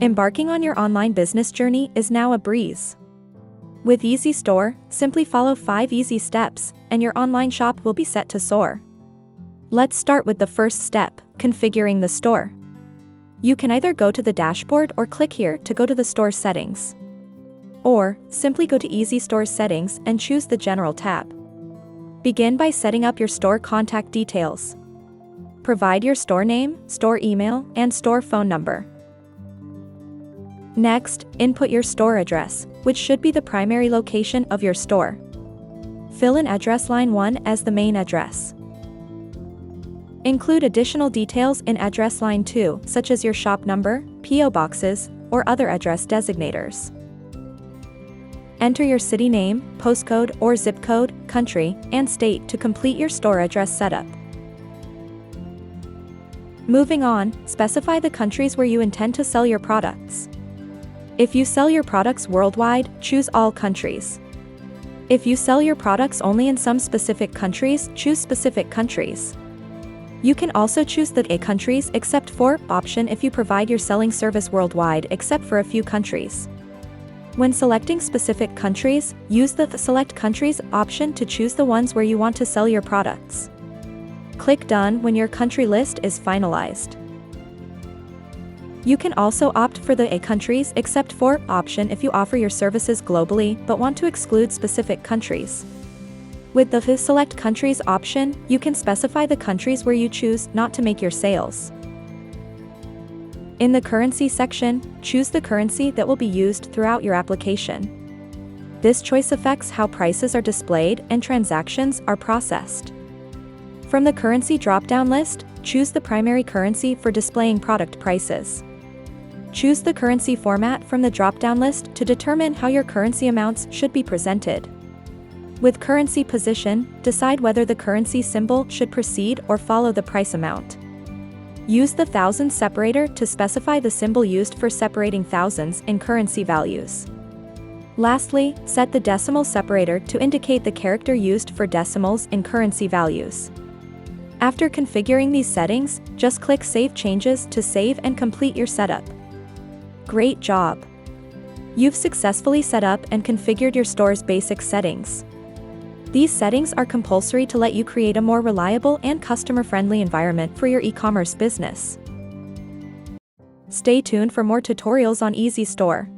Embarking on your online business journey is now a breeze. With EasyStore, simply follow 5 easy steps, and your online shop will be set to soar. Let's start with the first step, configuring the store. You can either go to the dashboard or click here to go to the store settings. Or, simply go to EasyStore settings and choose the General tab. Begin by setting up your store contact details. Provide your store name, store email, and store phone number. Next, input your store address, which should be the primary location of your store. Fill in address line 1 as the main address. Include additional details in address line 2, such as your shop number, PO boxes, or other address designators. Enter your city name, postcode or zip code, country, and state to complete your store address setup. Moving on, specify the countries where you intend to sell your products. If you sell your products worldwide, choose all countries. If you sell your products only in some specific countries, choose specific countries. You can also choose the A countries except for option if you provide your selling service worldwide except for a few countries. When selecting specific countries, use the Select Countries option to choose the ones where you want to sell your products. Click Done when your country list is finalized. You can also opt for the A countries except for option if you offer your services globally but want to exclude specific countries. With the Select Countries option, you can specify the countries where you choose not to make your sales. In the currency section, choose the currency that will be used throughout your application. This choice affects how prices are displayed and transactions are processed. From the currency drop-down list, choose the primary currency for displaying product prices. Choose the currency format from the drop-down list to determine how your currency amounts should be presented. With currency position, decide whether the currency symbol should precede or follow the price amount. Use the thousands separator to specify the symbol used for separating thousands in currency values. Lastly, set the decimal separator to indicate the character used for decimals in currency values. After configuring these settings, just click Save Changes to save and complete your setup. Great job! You've successfully set up and configured your store's basic settings. These settings are compulsory to let you create a more reliable and customer-friendly environment for your e-commerce business. Stay tuned for more tutorials on EasyStore.